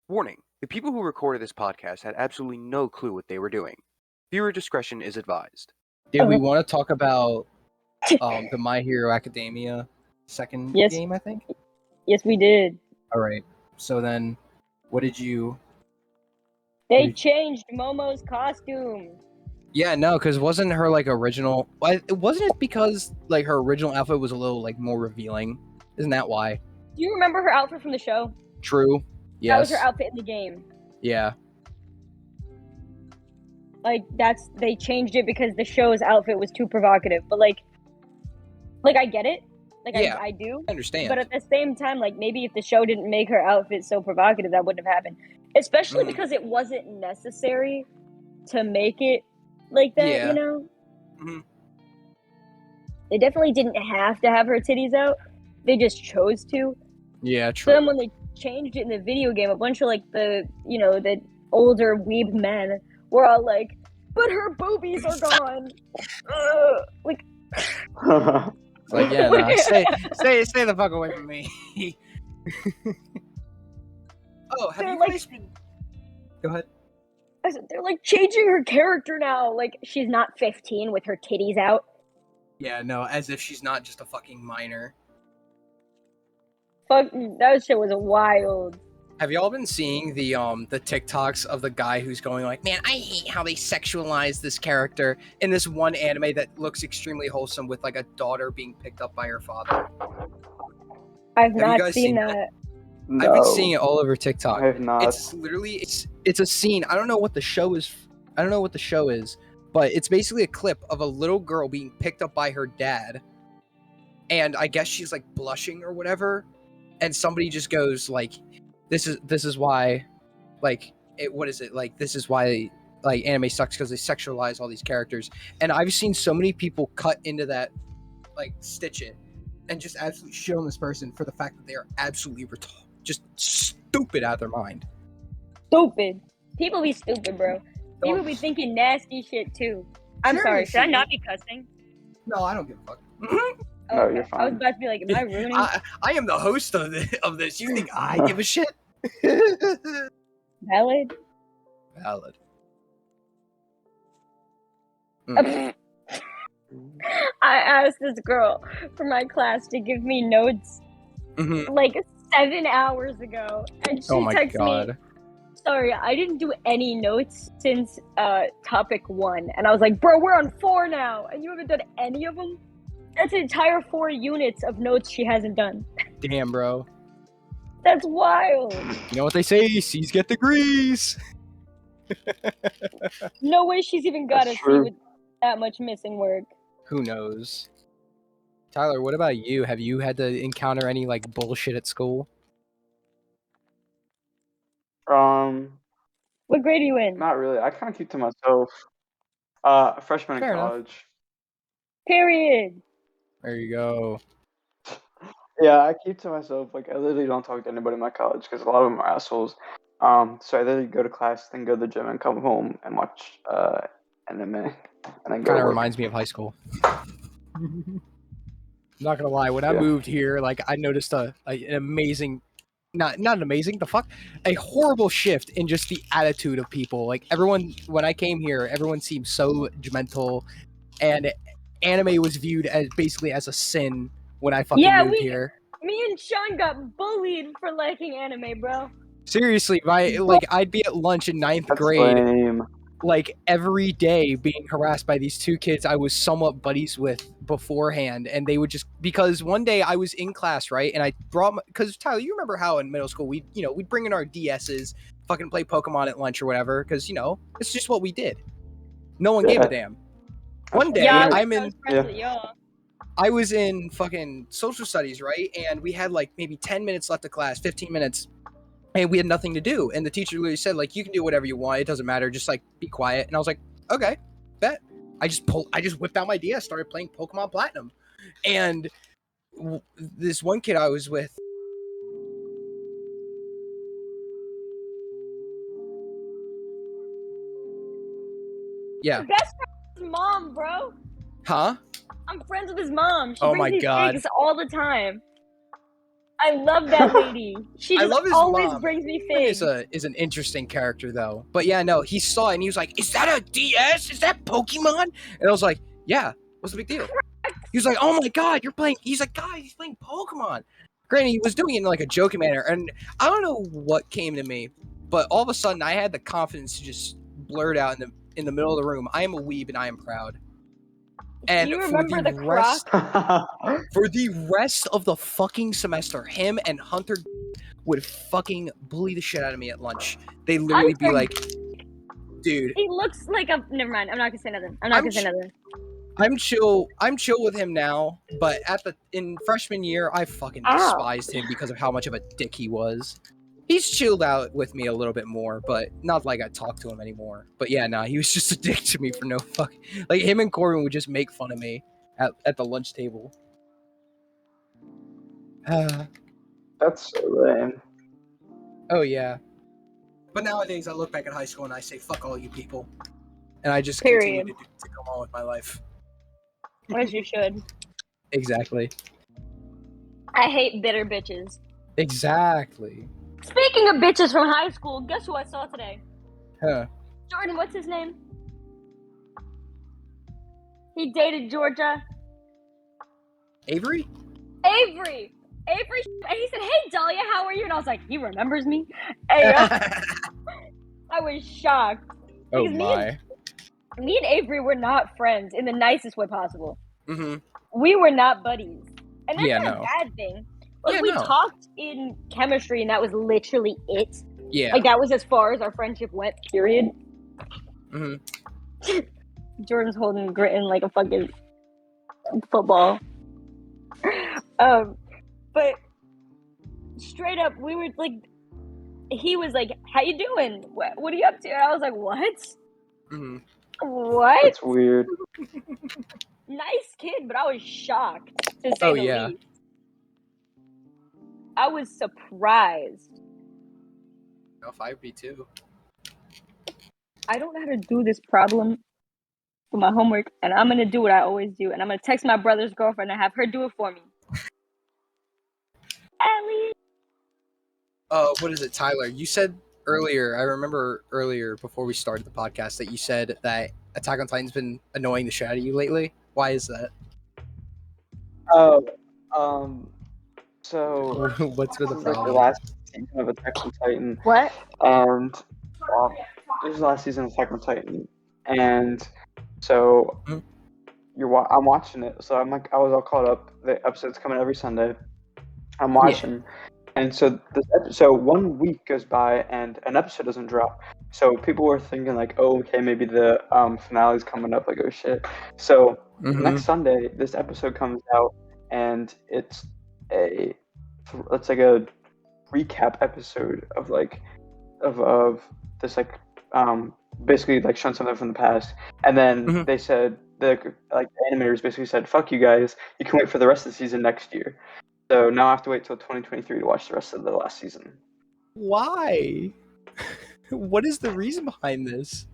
Warning: the people who recorded this podcast had absolutely no clue what they were doing. Viewer discretion is advised. Did we want to talk about the My Hero Academia second Yes. game, I think? Yes, we did. All right. So then, what did you... They changed Momo's costume. Yeah, no, because wasn't her, like, original... Wasn't it because, like, her original outfit was a little, like, more revealing? Isn't that why? Do you remember her outfit from the show? True. Yes. That was her outfit in the game. Yeah. Like, they changed it because the show's outfit was too provocative. But, like I get it. Like, Yeah, I do. I understand. But at the same time, like, maybe if the show didn't make her outfit so provocative, that wouldn't have happened. Especially because it wasn't necessary to make it like that, Yeah. you know? Mm-hmm. They definitely didn't have to have her titties out. They just chose to. Yeah, So true. then when they changed it in the video game, a bunch of, like, the older weeb men were all like, but her boobies are gone. Like... Like, yeah, nah, stay the fuck away from me. Oh, have you guys been... Go ahead. I said, they're, like, changing her character now. Like, she's not 15 with her titties out. Yeah, no, as if she's not just a fucking minor. Fuck, that shit was wild. Have y'all been seeing the TikToks of the guy who's going like, man, I hate how they sexualize this character in this one anime that looks extremely wholesome with like a daughter being picked up by her father? I've not seen that. No, I've been seeing it all over TikTok. I have not. It's literally it's a scene. I don't know what the show is. I don't know what the show is, but it's basically a clip of a little girl being picked up by her dad, and I guess she's like blushing or whatever, and somebody just goes like, this is why, like, what is it, like, this is why, like, anime sucks because they sexualize all these characters. And I've seen so many people cut into that, like, stitch it and just absolutely shit on this person for the fact that they are absolutely just stupid out of their mind. Stupid. People be stupid, bro. People be thinking nasty shit too. I'm sorry, should I not be cussing? No, I don't give a fuck. No, you're fine. I was about to be like, am I ruining? I am the host of this. You think I give a shit? Valid? Valid. I asked this girl from my class to give me notes like 7 hours ago, and she texted me, sorry, I didn't do any notes since topic 1. And I was like, bro, we're on 4 now, and you haven't done any of them? That's an entire 4 units of notes she hasn't done. Damn, bro. That's wild. You know what they say? C's get degrees. No way she's even got a C with that much missing work. Who knows? Tyler, what about you? Have you had to encounter any, like, bullshit at school? What grade are you in? Not really. I kind of keep to myself. Freshman in college. Period. There you go. Yeah, I keep to myself. Like, I literally don't talk to anybody in my college because a lot of them are assholes. So I literally go to class, then go to the gym, and come home and watch anime, and then go. Kind of reminds me of high school. I'm not gonna lie. When I moved here, like, I noticed an amazing, not an amazing, a horrible shift in just the attitude of people. Like, everyone, when I came here, everyone seemed so judgmental, and anime was viewed as basically as a sin when I fucking moved here. Me and Sean got bullied for liking anime, bro. Seriously, I'd be at lunch in 9th grade, like, every day being harassed by these 2 kids I was somewhat buddies with beforehand, and they would just, because one day I was in class, right, and I brought, because Tyler, you remember how in middle school we'd bring in our DSs, fucking play Pokemon at lunch or whatever, because, it's just what we did. No one gave a damn. One day, I was in fucking social studies, right, and we had, like, maybe 10 minutes left of class, 15 minutes, and we had nothing to do, and the teacher literally said, like, you can do whatever you want, it doesn't matter, just, like, be quiet. And I was like, okay, bet. I just whipped out my DS, started playing Pokemon Platinum, and this one kid I was with, Your best friend's mom, bro. Huh? I'm friends with his mom. She Oh brings my these God. pics all the time. I love that lady. She I just love his always mom. brings me Is figs. is an interesting character though. But yeah, no, he saw it and he was like, "Is that a DS? Is that Pokemon?" And I was like, "Yeah, what's the big deal?" He was like, "Oh my god, you're playing." He's like, "Guys, he's playing Pokemon." Granted, he was doing it in like a joking manner, and I don't know what came to me, but all of a sudden I had the confidence to just blurt out in the middle of the room, "I am a weeb and I am proud." And You remember the rest croc? for the rest of the fucking semester, him and Hunter would fucking bully the shit out of me at lunch. They literally be like, "Dude, he looks like a." Never mind. I'm not gonna say nothing. I'm chill with him now, but in freshman year, I fucking despised him because of how much of a dick he was. He's chilled out with me a little bit more, but not like I talk to him anymore. But yeah, nah, he was just a dick to me for no fuck. Like him and Corbin would just make fun of me at the lunch table. That's so lame. Oh yeah. But nowadays, I look back at high school and I say, "Fuck all you people," and I just continue to go on with my life. As you should. Exactly. I hate bitter bitches. Exactly. Speaking of bitches from high school, guess who I saw today? Huh. Jordan, what's his name? He dated Georgia. Avery? Avery! And he said, "Hey, Dahlia, how are you?" And I was like, "He remembers me?" And, I was shocked. Oh my. Me and Avery were not friends in the nicest way possible. Mm-hmm. We were not buddies. And that's not no. a bad thing. Like, we talked in chemistry, and that was literally it. Yeah. Like, that was as far as our friendship went, period. Mm-hmm. Jordan's holding Gritton like a fucking football. But straight up, we were like, he was like, "How you doing? What are you up to?" And I was like, "What? Mm-hmm. What?" That's weird. Nice kid, but I was shocked, to say the least. I was surprised. If I'd be too. I don't know how to do this problem for my homework, and I'm gonna do what I always do, and I'm gonna text my brother's girlfriend and have her do it for me. Ellie. What is it, Tyler? You said earlier, I remember earlier before we started the podcast that you said that Attack on Titan's been annoying the shit out of you lately. Why is that? So what's been the problem? Like the last season of Attack on Titan. What? And this is the last season of Attack on Titan, and so I'm watching it. So I'm like, I was all caught up. The episode's coming every Sunday. I'm watching, and so so 1 week goes by and an episode doesn't drop. So people were thinking like, oh, okay, maybe the finale's coming up. Like, oh shit. So next Sunday, this episode comes out, and it's like a recap episode of like of this like basically like showing something from the past, and then they said the animators basically said, "Fuck you guys, you can wait for the rest of the season next year." So now I have to wait till 2023 to watch the rest of the last season. Why? What is the reason behind this?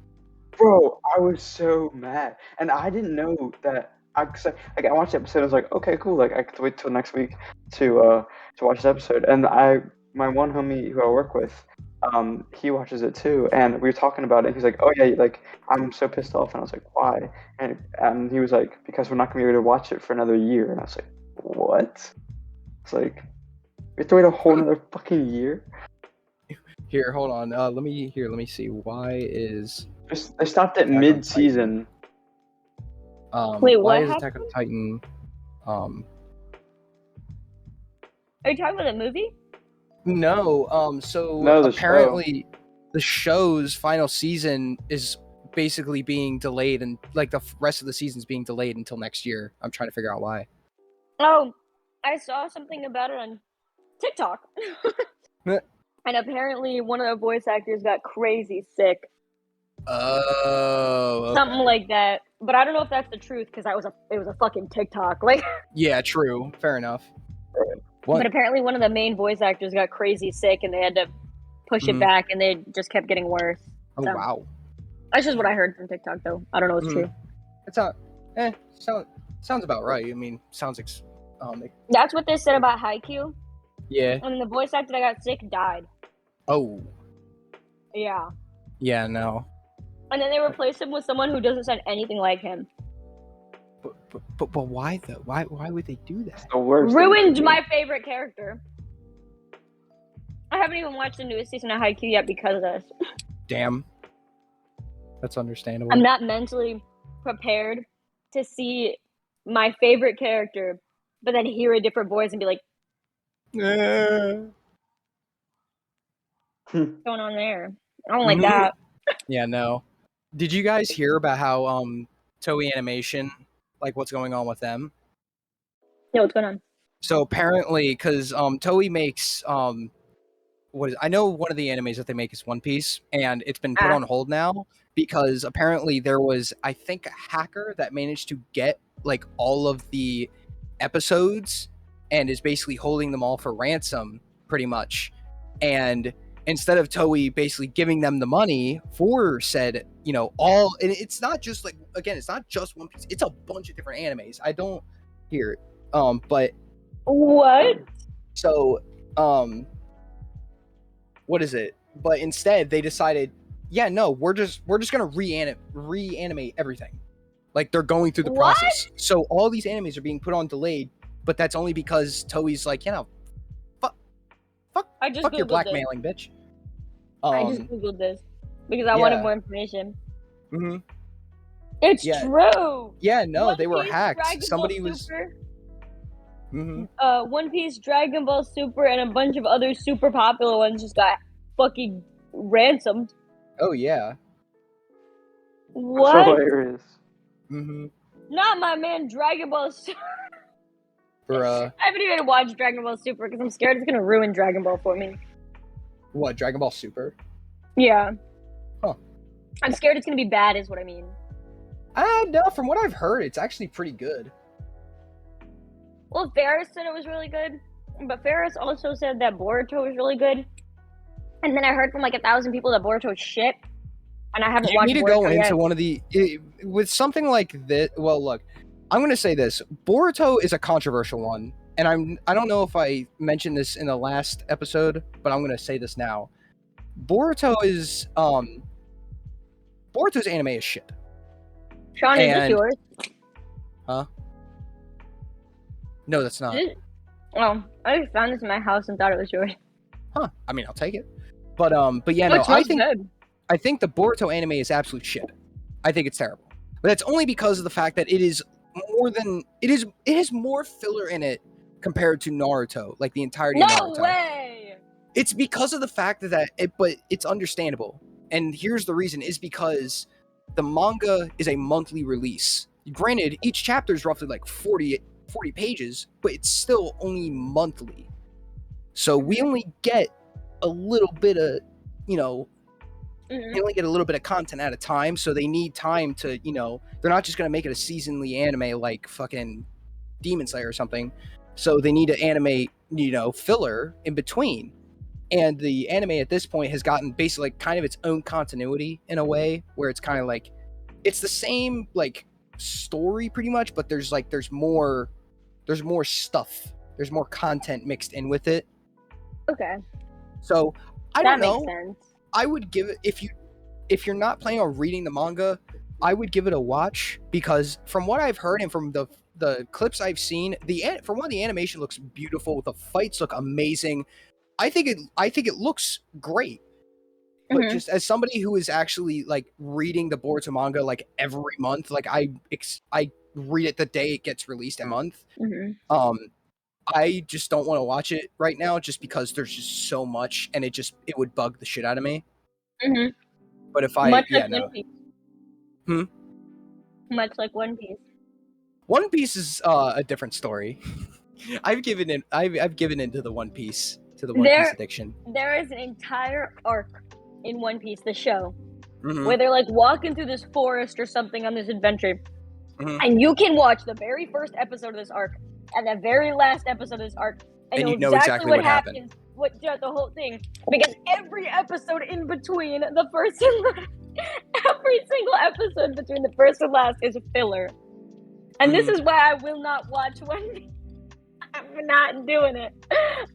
Bro, I was so mad, and I didn't know that. I watched the episode. I was like, okay, cool. Like, I could wait till next week to watch the episode. And my one homie who I work with, he watches it too, and we were talking about it. He's like, "Oh yeah, like I'm so pissed off," and I was like, "Why?" And he was like, "Because we're not gonna be able to watch it for another year." And I was like, "What?" It's like we have to wait a whole another fucking year. Here, hold on. Let me see. Why is They stopped at mid-season. Wait, why what is happened? Attack on Titan? Are you talking about the movie? No. So No, apparently, the show's final season is basically being delayed, and like the rest of the season's being delayed until next year. I'm trying to figure out why. Oh, I saw something about it on TikTok. And apparently one of the voice actors got crazy sick. Oh, okay. Something like that. But I don't know if that's the truth, because it was a fucking TikTok. Like, yeah, true. Fair enough. But apparently one of the main voice actors got crazy sick, and they had to push it back, and they just kept getting worse. Oh, so. Wow. That's just what I heard from TikTok, though. I don't know if it's true. It's not. Sounds about right. I mean, sounds That's what they said about Haikyuu. Yeah. And the voice actor that got sick died. Oh. Yeah. Yeah, no. And then they replaced him with someone who doesn't sound anything like him. But why though? Why would they do that? It's the worst. Ruined my favorite character. I haven't even watched the newest season of Haikyuu yet because of this. Damn. That's understandable. I'm not mentally prepared to see my favorite character, but then hear a different voice and be like, what's going on there? I don't like that. Yeah, no. Did you guys hear about how Toei Animation, like what's going on with them? Yeah, what's going on? So apparently, because Toei makes I know one of the animes that they make is One Piece, and it's been put on hold now because apparently there was, I think, a hacker that managed to get like all of the episodes and is basically holding them all for ransom, pretty much. And instead of Toei basically giving them the money for said, all, and it's not just like, again, it's not just One Piece, it's a bunch of different animes. I don't hear it, but what? So, what is it? But instead, they decided, yeah, no, we're just gonna reanimate everything. Like they're going through the process. So all these animes are being put on delayed, but that's only because Toei's like, fuck your blackmailing, bitch. I just googled this because I wanted more information. Mm-hmm. It's true. Yeah, no, they were hacked. Somebody was. One Piece, Dragon Ball Super, and a bunch of other super popular ones just got fucking ransomed. Oh yeah. What? That's hilarious. Not my man Dragon Ball Super. Bruh. I haven't even watched Dragon Ball Super because I'm scared it's gonna ruin Dragon Ball for me. What, Dragon Ball Super? Yeah. Huh. I'm scared it's gonna be bad, is what I mean. No, from what I've heard, it's actually pretty good. Well, Ferris said it was really good, but Ferris also said that Boruto was really good. And then I heard from like 1,000 people that Boruto is shit, and I haven't watched Boruto yet. You need to go into one of with something like this. Well, look, I'm going to say this. Boruto is a controversial one, and I don't know if I mentioned this in the last episode, but I'm going to say this now. Boruto's anime is shit. Sean, is this yours? Huh? No, that's not. Oh, I just found this in my house and thought it was yours. Huh. I mean, I'll take it. But yeah, no, I think the Boruto anime is absolute shit. I think it's terrible. But that's only because of the fact that it is it has more filler in it compared to Naruto, like the entirety of Naruto. No way! It's because of the fact that but it's understandable. And here's the reason, is because the manga is a monthly release. Granted, each chapter is roughly like 40 pages, but it's still only monthly. So we only get a little bit of, they only get a little bit of content at a time. So they need time to, they're not just going to make it a seasonally anime like fucking Demon Slayer or something. So they need to animate, filler in between. And the anime at this point has gotten basically like kind of its own continuity in a way where it's kind of like, it's the same like story pretty much, but there's more stuff. There's more content mixed in with it. Okay. So I don't know. That makes sense. I would give it, if you're not planning on reading the manga, I would give it a watch, because from what I've heard and from the clips I've seen, for one, the animation looks beautiful. The fights look amazing. I think it looks great. But just as somebody who is actually like reading the Boruto manga like every month, like I read it the day it gets released a month. I just don't want to watch it right now, just because there's just so much, and it would bug the shit out of me. But if Much like One Piece. Much like One Piece. One Piece is a different story. I've given into the One Piece Piece addiction. There is an entire arc in One Piece, the show, where they're like walking through this forest or something on this adventure, and you can watch the very first episode of this arc and the very last episode of this arc, and you know exactly what happens. Throughout the whole thing, because every episode in between the first and last, every single episode between the first and last is a filler, and this is why I will not watch One Piece. I'm I'm not doing it.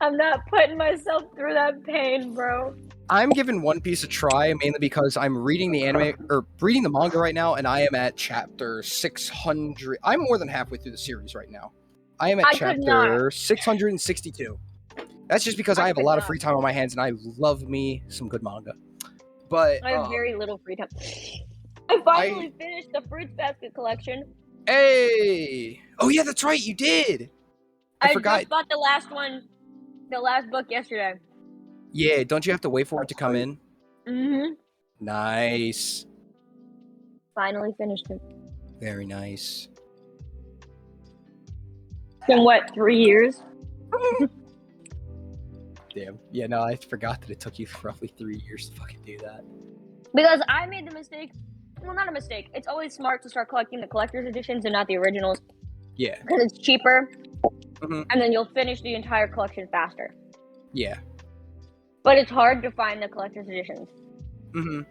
I'm not putting myself through that pain, bro. I'm giving One Piece a try mainly because I'm reading the anime or reading the manga right now, and I am at chapter 600. I'm more than halfway through the series right now. I am at chapter 662. That's just because I have a lot of free time on my hands, and I love me some good manga. But I have very little free time. I finally finished the Fruits Basket collection. Hey! Oh yeah, that's right, you did. I forgot. Just bought the last book yesterday. Yeah, don't you have to wait for it to come in? Mm-hmm. Nice. Finally finished it. Very nice. It's been what, 3 years? Damn. Yeah, no, I forgot that it took you roughly 3 years to fucking do that. Because I made the mistake. Well, not a mistake. It's always smart to start collecting the collector's editions and not the originals. Yeah. Because it's cheaper. Mm-hmm. And then you'll finish the entire collection faster. Yeah. But it's hard to find the collector's editions. Mm-hmm.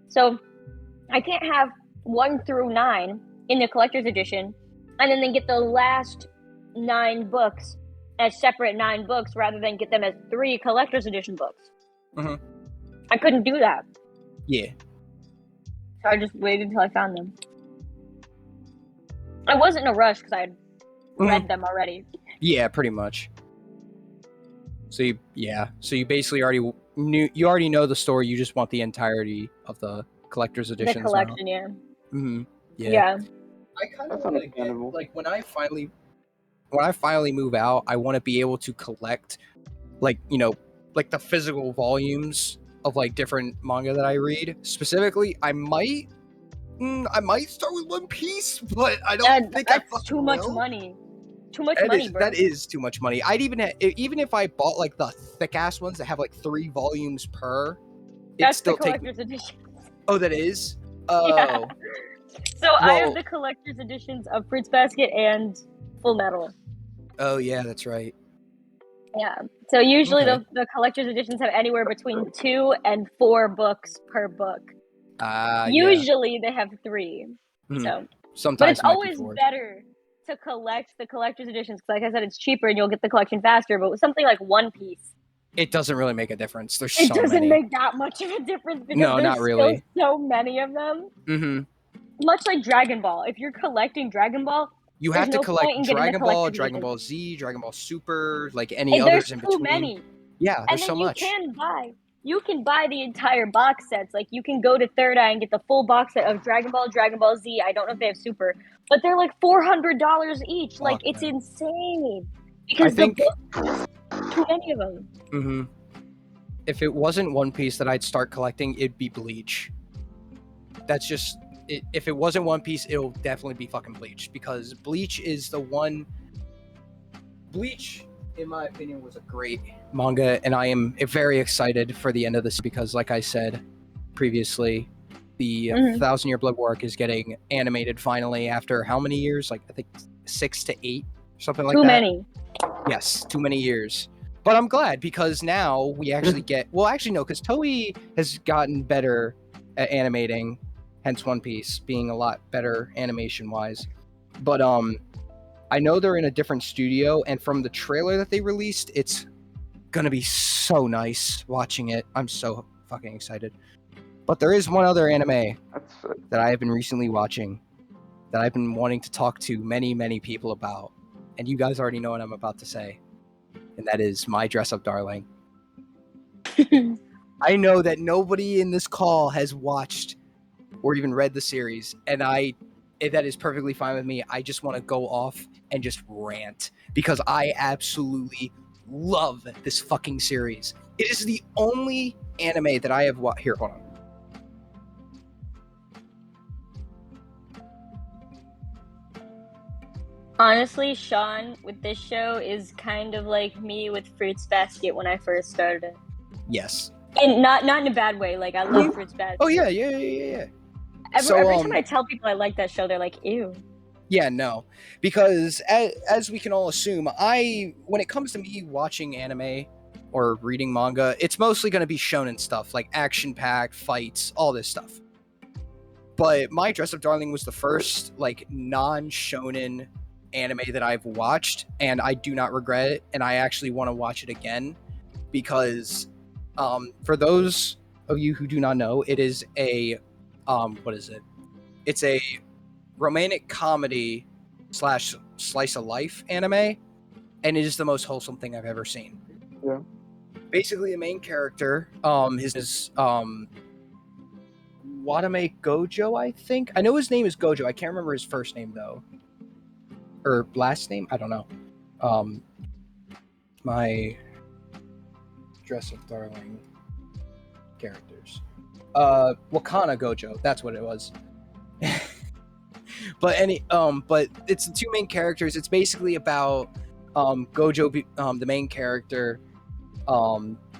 So I can't have 1 through 9 in the collector's edition and then get the last 9 books as separate 9 books rather than get them as 3 collector's edition books. Mm-hmm. I couldn't do that. Yeah. So I just waited until I found them. I wasn't in a rush because I had read them already. Yeah, pretty much. So you basically already know the story. You just want the entirety of the collector's edition. The collection, yeah. Mm-hmm. Yeah. I kind of want to get, like, when I finally move out, I want to be able to collect, like, you know, like the physical volumes of like different manga that I read. Specifically, I might start with One Piece, but I don't think that's too much money. Too much money, bro. That is too much money. I'd even if I bought like the thick ass ones that have like 3 volumes per, that's still the collector's edition. Oh, that is. Oh. Yeah. So I have the collector's editions of Fruits Basket and Full Metal. Oh yeah, that's right. Yeah. So usually the collector's editions have anywhere between 2 and 4 books per book. Usually they have 3. Mm-hmm. So sometimes, but it's always better to collect the collector's editions because, like I said, it's cheaper and you'll get the collection faster. But with something like One Piece, it doesn't really make a difference. It doesn't make that much of a difference because there's not really. Still so many of them. Mm-hmm. Much like Dragon Ball. If you're collecting Dragon Ball, you have to collect Dragon Ball, Dragon Ball Z, Dragon Ball Super, like any others in between. There's too many. Yeah, there's so much. You can buy the entire box sets. Like, you can go to Third Eye and get the full box set of Dragon Ball, Dragon Ball Z. I don't know if they have Super, but they're like $400 each. Like, it's insane. Because too many of them. Mm-hmm. If it wasn't One Piece that I'd start collecting, it'd be Bleach. That's just it. If it wasn't One Piece, it'll definitely be fucking Bleach, because Bleach is the one. Bleach, in my opinion, was a great manga, and I am very excited for the end of this because, like I said previously, the 1,000-Year Blood War arc is getting animated finally after how many years? Like, I think 6 to 8, something like that. Too many. Yes, too many years. But I'm glad because now we actually get... Well, actually, no, because Toei has gotten better at animating, hence One Piece being a lot better animation-wise. But I know they're in a different studio, and from the trailer that they released, it's gonna be so nice watching it. I'm so fucking excited. But there is one other anime that I have been recently watching that I've been wanting to talk to many, many people about. And you guys already know what I'm about to say. And that is My Dress Up Darling. I know that nobody in this call has watched or even read the series, and that is perfectly fine with me. I just want to go off and just rant because I absolutely love this fucking series. It is the only anime that I have here, hold on. Honestly, Sean with this show is kind of like me with Fruits Basket when I first started it. Yes. And not in a bad way. Like, I love Fruits Basket. Oh yeah. Every time I tell people I like that show, they're like, ew. Yeah, no. Because as we can all assume, when it comes to me watching anime or reading manga, it's mostly going to be shonen stuff, like action-packed, fights, all this stuff. But My Dress Up Darling was the first, like, non-shonen anime that I've watched, and I do not regret it, and I actually want to watch it again because for those of you who do not know, it is a what is it? It's a romantic comedy / slice of life anime, and it is the most wholesome thing I've ever seen. Yeah. Basically, the main character, his Watame Gojo, I think. I know his name is Gojo. I can't remember his first name though, or last name. I don't know. My Dress Up Darling characters. Wakana Gojo. That's what it was. But it's the two main characters. It's basically about Gojo, the main character.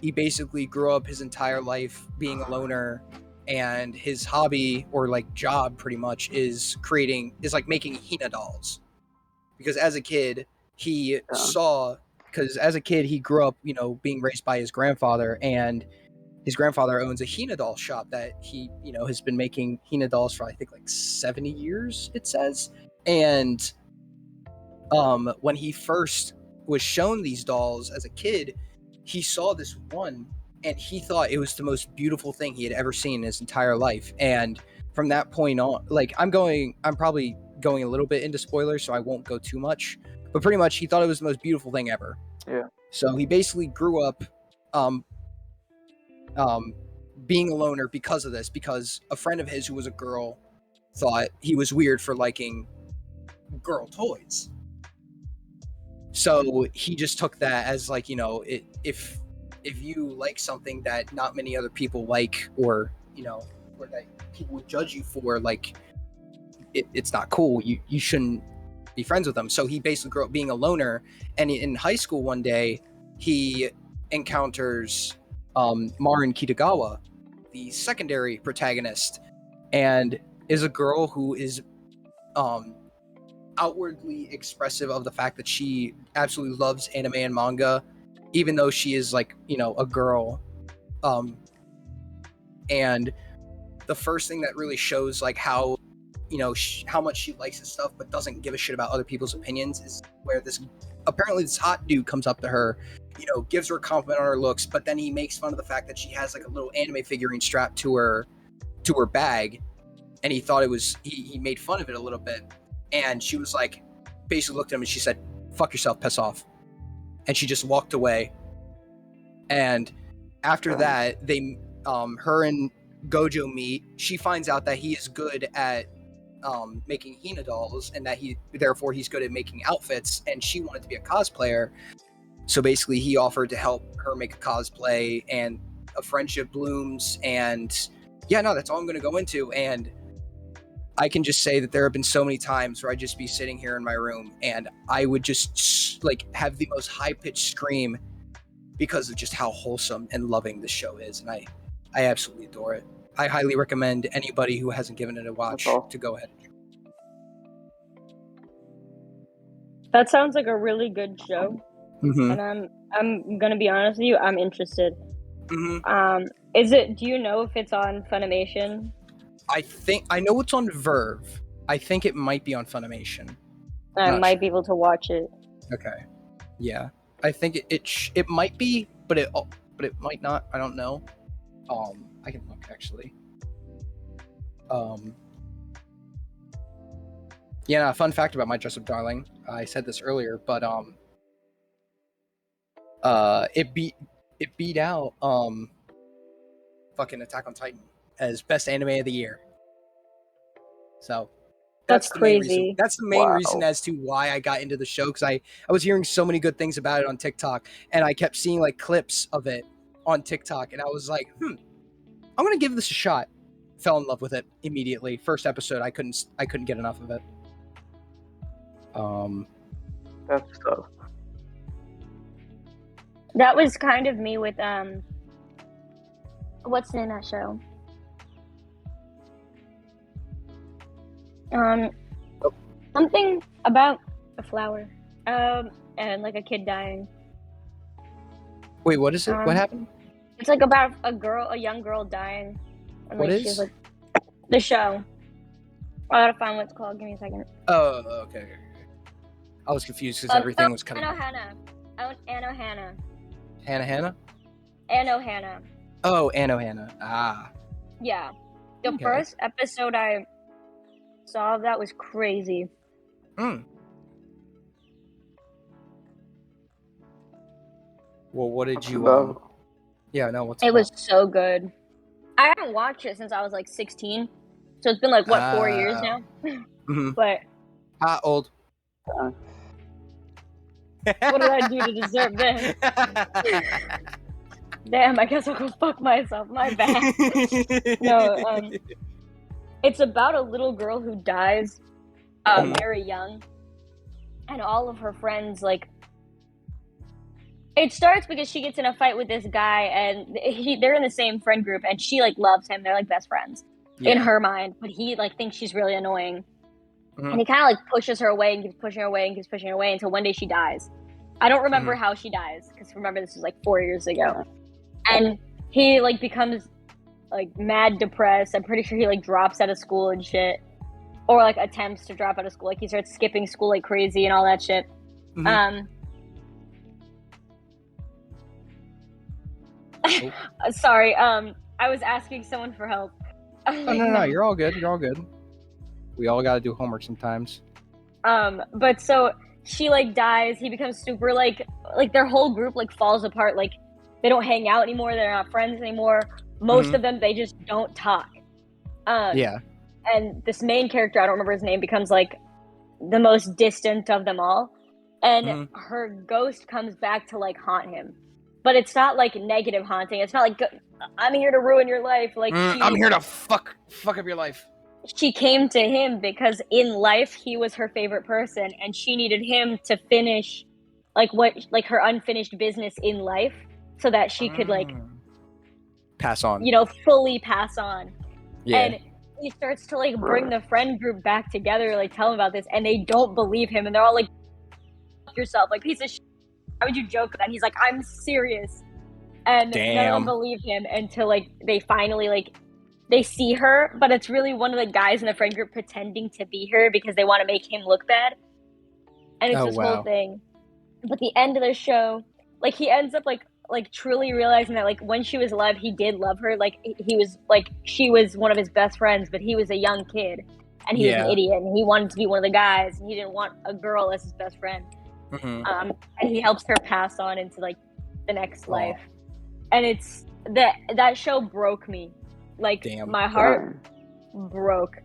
He basically grew up his entire life being a loner, and his hobby or like job pretty much is making Hina dolls. Because as a kid, he grew up, being raised by his grandfather, and his grandfather owns a Hina doll shop that he, has been making Hina dolls for I think like 70 years, it says. And when he first was shown these dolls as a kid, he saw this one and he thought it was the most beautiful thing he had ever seen in his entire life. And from that point on, like I'm probably going a little bit into spoilers, so I won't go too much, but pretty much he thought it was the most beautiful thing ever. Yeah. So he basically grew up being a loner because of this, because a friend of his who was a girl thought he was weird for liking girl toys. So he just took that as like, if you like something that not many other people like, or or that people would judge you for, like it's not cool. You shouldn't be friends with them. So he basically grew up being a loner, and in high school one day he encounters Marin Kitagawa, the secondary protagonist, and is a girl who is outwardly expressive of the fact that she absolutely loves anime and manga, even though she is like, a girl. And the first thing that really shows like how how much she likes this stuff but doesn't give a shit about other people's opinions is where this hot dude comes up to her, gives her a compliment on her looks, but then he makes fun of the fact that she has like a little anime figurine strapped to her bag, and he thought it was he made fun of it a little bit, and she was like, basically looked at him and she said, "Fuck yourself, piss off," and she just walked away. And after that, they her and Gojo meet. She finds out that he is good at making Hina dolls, and that he's good at making outfits, and she wanted to be a cosplayer. So basically he offered to help her make a cosplay, and a friendship blooms. And that's all I'm going to go into. And I can just say that there have been so many times where I'd just be sitting here in my room and I would just like have the most high-pitched scream because of just how wholesome and loving this show is. And I absolutely adore it. I highly recommend anybody who hasn't given it a watch to go ahead. That sounds like a really good show. Mm-hmm. And I'm gonna be honest with you, I'm interested. Mm-hmm. Do you know if it's on Funimation? I know it's on Verve. I think it might be on Funimation. I might be able to watch it. Okay. Yeah. I think it might be, but it might not. I don't know. I can look actually. Fun fact about My Dress Up Darling. I said this earlier, but it beat out fucking Attack on Titan as best anime of the year. So that's crazy. That's the main reason as to why I got into the show, because I was hearing so many good things about it on TikTok, and I kept seeing like clips of it on TikTok, and I was like, I'm gonna give this a shot. Fell in love with it immediately. First episode, I couldn't get enough of it. That's tough. That was kind of me with what's the name of that show? Something about a flower, and like a kid dying. Wait, what is it? What happened? It's like about a young girl dying. And what is? She's like, the show. I gotta find what it's called. Give me a second. Oh, okay. I was confused because everything was kind of... Hannah. Hannah? Hannah. Oh, Hannah. Ah. Yeah. The Okay. first episode I saw of that was crazy. Hmm. Well, what did you... Yeah, no, what's It was so good. I haven't watched it since I was like 16. So it's been like, what, 4 years now? But... old. What did I do to deserve this? Damn, I guess I'll go fuck myself. My bad. No, it's about a little girl who dies very young. And all of her friends, like... It starts because she gets in a fight with this guy, and they're in the same friend group, and she, like, loves him. They're, like, best friends in her mind. But he, like, thinks she's really annoying. And he kind of, like, pushes her away and keeps pushing her away and keeps pushing her away until one day she dies. I don't remember how she dies, because remember, this was, like, 4 years ago. And he, like, becomes, like, mad depressed. I'm pretty sure he, like, drops out of school and shit. Or, like, attempts to drop out of school. Like, he starts skipping school like crazy and all that shit. Sorry, I was asking someone for help. No, you're all good. We all gotta do homework sometimes. But so she, like, dies. He becomes super, like their whole group, like, falls apart. Like, they don't hang out anymore. They're not friends anymore. Most of them, they just don't talk. And this main character, I don't remember his name, becomes, like, the most distant of them all. And her ghost comes back to, like, haunt him. But it's not, like, negative haunting. It's not like, I'm here to ruin your life. Like, I'm here to fuck up your life. She came to him because in life, he was her favorite person. And she needed him to finish, like, her unfinished business in life. So that she could, like... pass on. Fully pass on. Yeah. And he starts to, like, bring the friend group back together, like, tell them about this. And they don't believe him. And they're all like, fuck yourself. Like, piece of shit. Why would you joke that? He's like, I'm serious. And none of them believe him until, like, they finally, like, they see her, but it's really one of the guys in the friend group pretending to be her because they want to make him look bad. And it's whole thing. But the end of the show, like, he ends up, like truly realizing that, like, when she was alive, he did love her. Like, he was, like, she was one of his best friends, but he was a young kid. And he was an idiot, and he wanted to be one of the guys, and he didn't want a girl as his best friend. And he helps her pass on into, like, the next life. And it's that show broke me. Like, my heart broke.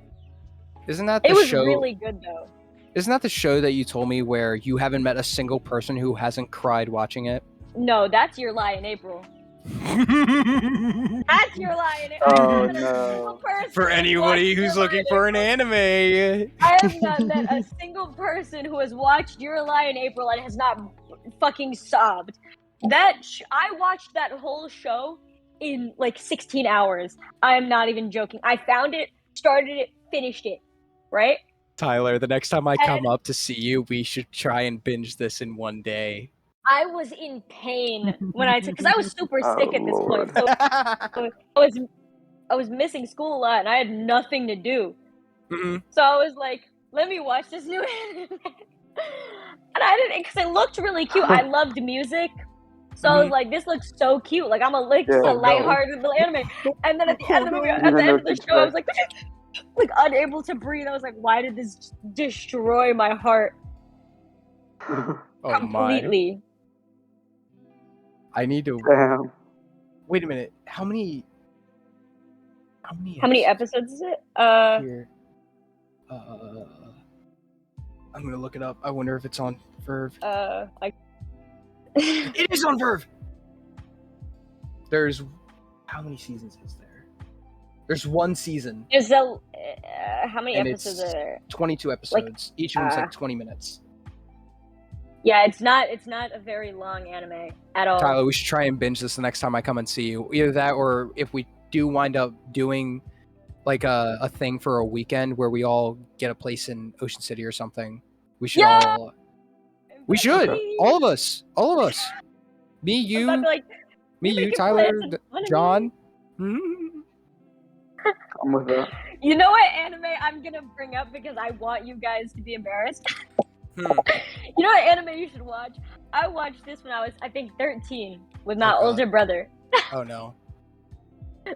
Isn't that the show? It was really good, though. Isn't that the show that you told me where you haven't met a single person who hasn't cried watching it? No, that's Your Lie in April. That's Your Lie in April. Oh, no. For anybody who's looking for an anime. I have not met a single person who has watched Your Lie in April and has not fucking sobbed. I watched that whole show in, like, 16 hours. I'm not even joking. I found it, started it, finished it. Right? Tyler, the next time I come up to see you, we should try and binge this in one day. I was in pain when because I was super sick at this point. So I was missing school a lot, and I had nothing to do. So I was like, let me watch this new anime. And I didn't, because it looked really cute. I loved music. So I was like, this looks so cute. Like, I'm a lighthearted little anime. And then at the end of the movie, at the end of the show, I was like, unable to breathe. I was like, why did this destroy my heart? Completely. I need to... Damn. Wait a minute. How many episodes is it? Here. I'm gonna look it up. I wonder if it's on Verve. It is on Verve! There's... How many seasons is there? There's one season. There's how many episodes are there? 22 episodes. Each of them's like 20 minutes. Yeah, it's not a very long anime at all. Tyler, we should try and binge this the next time I come and see you. Either that, or if we do wind up doing like a thing for a weekend where we all get a place in Ocean City or something, we should all... We should! All of us! Me, you, Tyler, John. I'm with that. You know what anime I'm gonna bring up because I want you guys to be embarrassed? You know what anime you should watch? I watched this when I was, I think, 13 with my older brother. Oh no.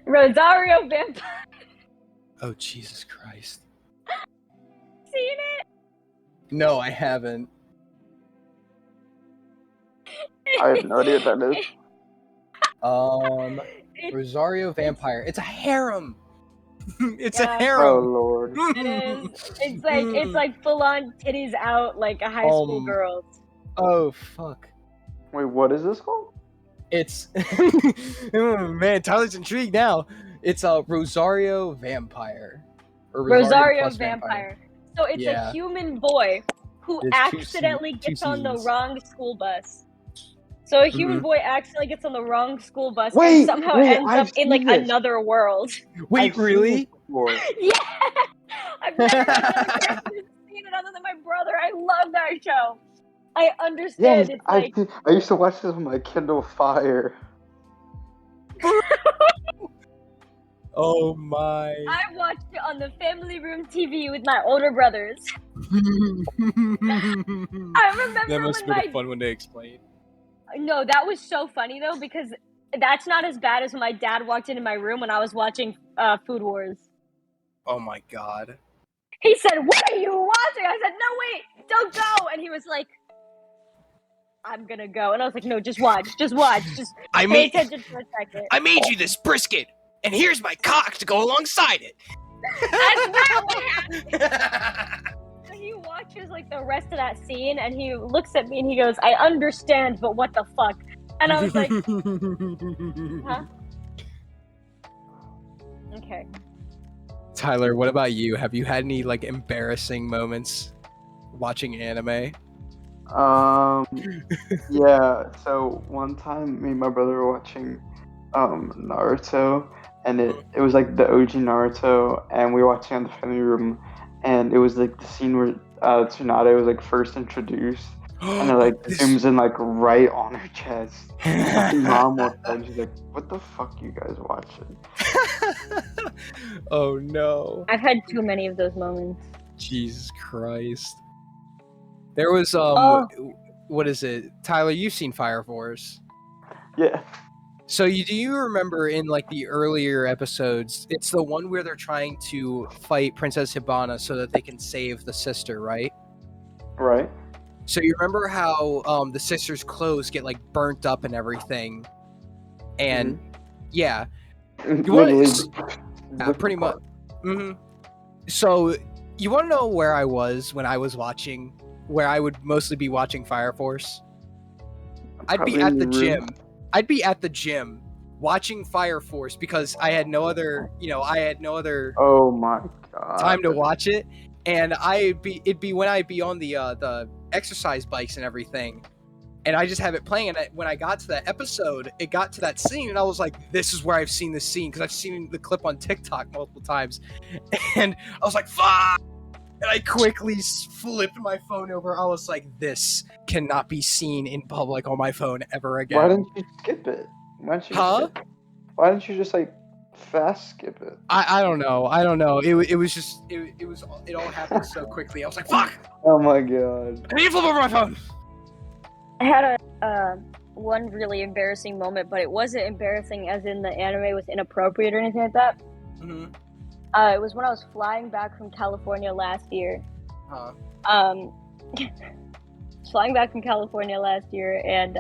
Rosario Vampire. Oh Jesus Christ. Seen it? No, I haven't. I have no idea what that is. Rosario Vampire. It's a harem. It's a Yeah. Oh harem. lord. It is. It's like full on titties out like a high school girl. Oh fuck. Wait, what is this called? It's oh, man, Tyler's intrigued now. It's a Rosario Vampire. Or Rosario plus Vampire. So it's Yeah. a human boy who There's accidentally two gets on the seasons. wrong school bus. So a human Mhm. boy accidentally gets on the wrong school bus Wait, and somehow wait, ends I've up in like seen this. another world. Wait, I've seen really? this before. Yeah, I've never had another character seen it other than my brother. I love that show. I understand. Yes, It's like I used to watch this on my Kindle Fire. Oh my. I watched it on the family room TV with my older brothers. I remember That must when have been a fun one to explain. No, that was so funny though because that's not as bad as when my dad walked into my room when I was watching Food Wars. Oh my god. He said, "What are you watching?" I said, "No, wait, don't go." And he was like, "I'm gonna go." And I was like, "No, just watch, just pay attention for a second." I made you this brisket, and here's my cock to go alongside it. That's not what happened. So he watches like the rest of that scene, and he looks at me and he goes, "I understand, but what the fuck?" And I was like, "Huh?" Okay. Tyler, what about you? Have you had any like embarrassing moments watching anime? Yeah. So one time, me and my brother were watching, Naruto, and it was like the OG Naruto, and we were watching on the family room, and it was like the scene where Tsunade was like first introduced, and it like zooms in like right on her chest. My mom walked by and she's like, "What the fuck you guys watching?" Oh no. I've had too many of those moments. Jesus Christ. There was what is it? Tyler, you've seen Fire Force. Yeah. So do you remember in like the earlier episodes, it's the one where they're trying to fight Princess Hibana so that they can save the sister, right? Right. So you remember how the sister's clothes get like burnt up and everything? And yeah. Literally. Pretty much. Mm-hmm. So you want to know where I was when I was watching, where I would mostly be watching Fire Force? I'd be at the gym. I'd be at the gym watching Fire Force because I had no other, Oh my god. time to watch it, and it'd be when I'd be on the exercise bikes and everything, and I just have it playing. And when I got to that episode, it got to that scene, and I was like, "This is where I've seen this scene," because I've seen the clip on TikTok multiple times, and I was like, "Fuck!" And I quickly flipped my phone over. I was like, "This cannot be seen in public on my phone ever again." Why didn't you skip it? Why didn't you just like fast skip it? I don't know. It all happened so quickly. I was like, "Fuck!" Oh my god. I need to flip over my phone. I had one really embarrassing moment, but it wasn't embarrassing as in the anime was inappropriate or anything like that. Mm-hmm. It was when I was flying back from California last year. Flying back from California last year, and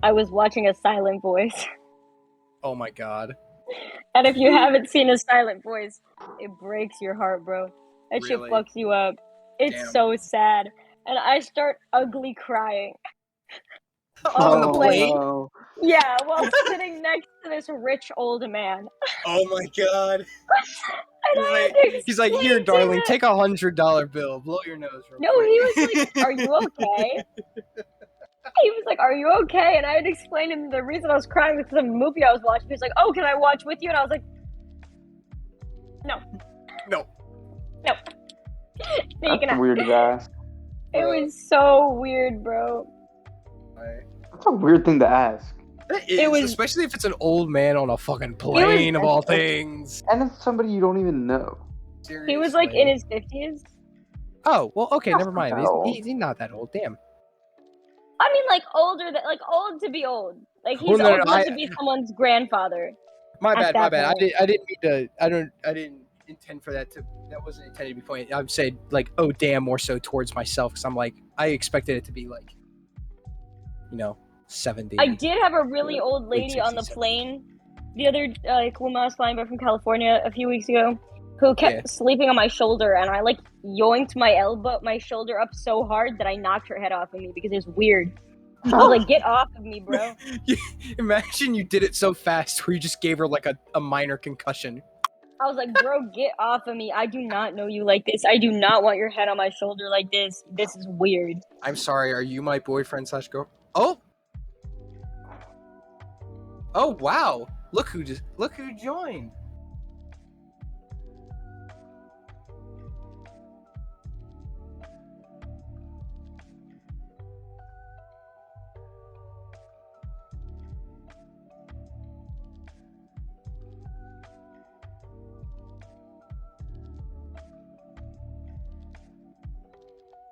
I was watching A Silent Voice. Oh my god. And if you haven't seen A Silent Voice, it breaks your heart, bro. That Really? shit fucks you up. It's Damn. so sad. And I start ugly crying. On the plane? No. Yeah, while sitting next to this rich old man. Oh my god. And I had to He's like, "Here, explain to darling, him- take $100 bill, blow your nose real No, quick." he was like, "Are you okay?" He was like, "Are you okay?" And I had to explain to him the reason I was crying was because of a movie I was watching. He was like, "Oh, can I watch with you?" And I was like, "No." No. No, you That's cannot. weird as ass. It was so weird, bro. That's a weird thing to ask. It was- especially if it's an old man on a fucking plane of all things. And it's somebody you don't even know. He was like in his 50s. Oh, well, okay, never mind. that old. He's not that old. Damn. I mean, like older than like old to be old. Like he's Well, no, old no, enough to be someone's grandfather. My At bad. My that bad. point. I didn't mean to. I didn't intend for that to. That wasn't intended to be pointed. I would say like, oh damn, more so towards myself because I'm like, I expected it to be like, 70. I did have a really old late lady 60s, on the 70s. plane the other when I was flying back from California a few weeks ago, who kept Yeah. sleeping on my shoulder, and I like yoinked my shoulder up so hard that I knocked her head off of me because it's weird. I was like, "Get off of me, bro!" Imagine you did it so fast where you just gave her like a minor concussion. I was like, "Bro, get off of me! I do not know you like this. I do not want your head on my shoulder like this. This is weird." I'm sorry. Are you my boyfriend / girl? Oh wow! Look who joined.